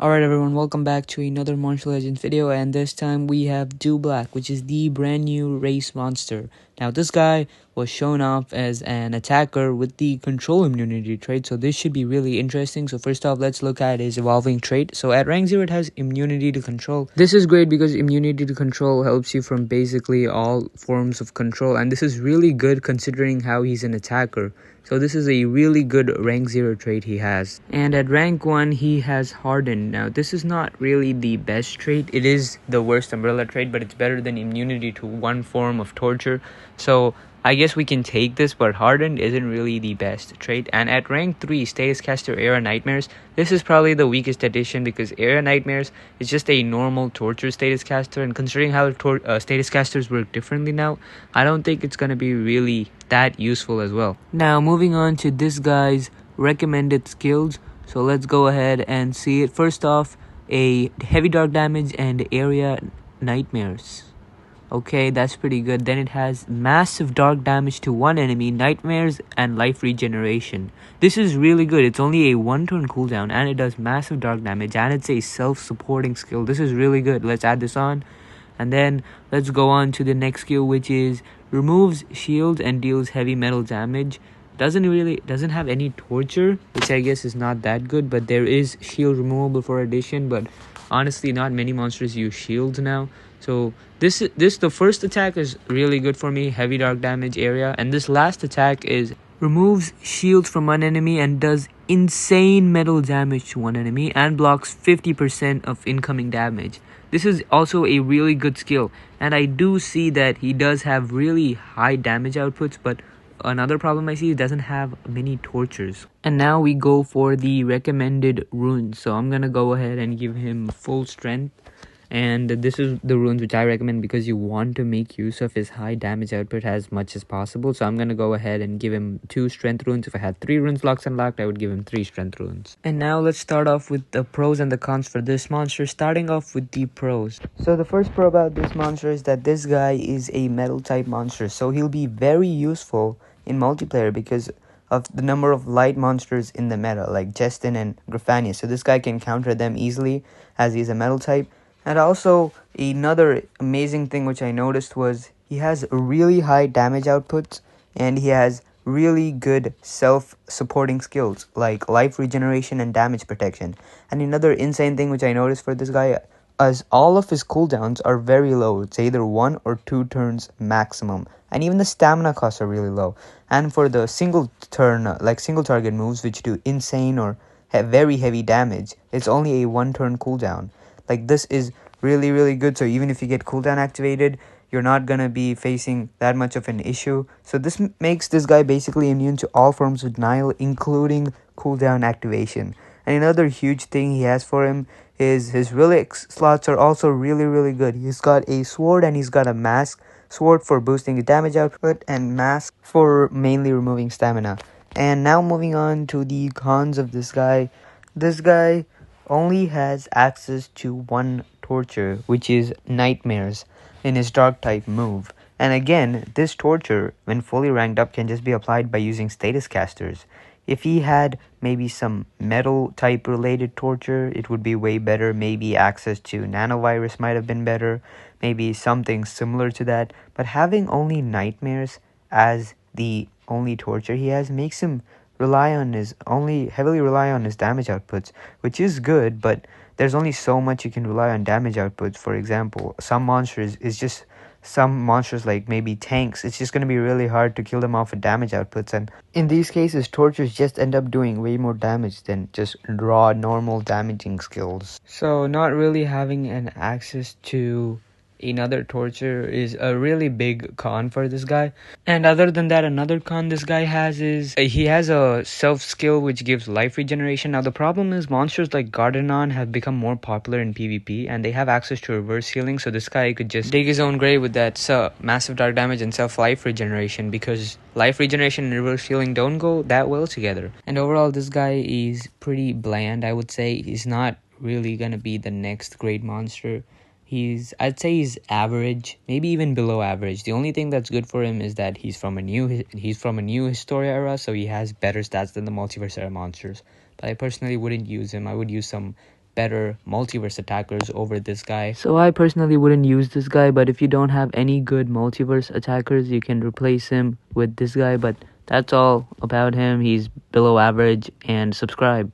Alright everyone, welcome back to another Monster Legends video, and this time we have Doublak, which is the brand new race monster. Now this guy was shown off as an attacker with the control immunity trait, so this should be really interesting. So first off, let's look at his evolving trait. So at rank 0 it has immunity to control. This is great because immunity to control helps you from basically all forms of control, and this is really good considering how he's an attacker. So this is a really good rank 0 trait he has. And at rank 1 he has hardened. Now this is not really the best trait. It is the worst umbrella trait, but it's better than immunity to one form of torture. So I guess we can take this, but hardened isn't really the best trait. And at rank 3, Status Caster Era Nightmares, this is probably the weakest addition because Era Nightmares is just a normal torture Status Caster, and considering how Status Casters work differently now, I don't think it's going to be really that useful as well. Now moving on to this guy's recommended skills, so let's go ahead and see it. First off, a heavy dark damage and area nightmares. Okay, that's pretty good. Then it has massive dark damage to one enemy, nightmares, and life regeneration. This is really good. It's only a 1-turn cooldown, and it does massive dark damage, and it's a self-supporting skill. This is really good. Let's add this on. And then let's go on to the next skill, which is removes shields and deals heavy metal damage. Doesn't have any torture, which I guess is not that good, but there is shield removable for addition. But honestly, not many monsters use shields now. So the first attack is really good for me, heavy dark damage area, and this last attack is removes shields from one enemy and does insane metal damage to one enemy and blocks 50% of incoming damage. This is also a really good skill, and I do see that he does have really high damage outputs, but another problem I see, he doesn't have many tortures. And now we go for the recommended runes. So I'm gonna go ahead and give him full strength. And this is the runes which I recommend because you want to make use of his high damage output as much as possible. So I'm going to go ahead and give him 2 strength runes. If I had 3 runes blocks unlocked, I would give him 3 strength runes. And now let's start off with the pros and the cons for this monster, starting off with the pros. So the first pro about this monster is that this guy is a metal type monster. So he'll be very useful in multiplayer because of the number of light monsters in the meta, like Jestin and Grafania. So this guy can counter them easily as he's a metal type. And also, another amazing thing which I noticed was he has really high damage outputs, and he has really good self-supporting skills like life regeneration and damage protection. And another insane thing which I noticed for this guy is all of his cooldowns are very low. It's either 1 or 2 turns maximum, and even the stamina costs are really low. And for the single target moves which do insane or have very heavy damage, it's only a 1-turn cooldown. Like, this is really good. So even if you get cooldown activated, you're not gonna be facing that much of an issue. So this makes this guy basically immune to all forms of denial, including cooldown activation. And another huge thing he has for him is his relic slots are also really good. He's got a sword and he's got a mask. Sword for boosting the damage output and mask for mainly removing stamina. And now moving on to the cons of this guy. This guy only has access to one torture, which is nightmares, in his dark type move. And again, this torture, when fully ranked up, can just be applied by using status casters. If he had maybe some metal type related torture, it would be way better. Maybe access to nanovirus might have been better, maybe something similar to that. But having only nightmares as the only torture he has makes him heavily rely on his damage outputs, which is good, but there's only so much you can rely on damage outputs. For example, some monsters like maybe tanks, it's just going to be really hard to kill them off with damage outputs, and in these cases tortures just end up doing way more damage than just raw normal damaging skills. So not really having an access to another torture is a really big con for this guy. And other than that, another con this guy has is he has a self skill which gives life regeneration. Now the problem is monsters like Gardenon have become more popular in PvP, and they have access to reverse healing, so this guy could just dig his own grave with that massive dark damage and self life regeneration, because life regeneration and reverse healing don't go that well together. And overall, this guy is pretty bland, I would say. He's not really gonna be the next great monster. I'd say he's average, maybe even below average. The only thing that's good for him is that he's from a new Historia era, so he has better stats than the Multiverse era monsters. But I personally wouldn't use him. I would use some better multiverse attackers over this guy. So I personally wouldn't use this guy, but if you don't have any good multiverse attackers, you can replace him with this guy. But that's all about him. He's below average, and subscribe.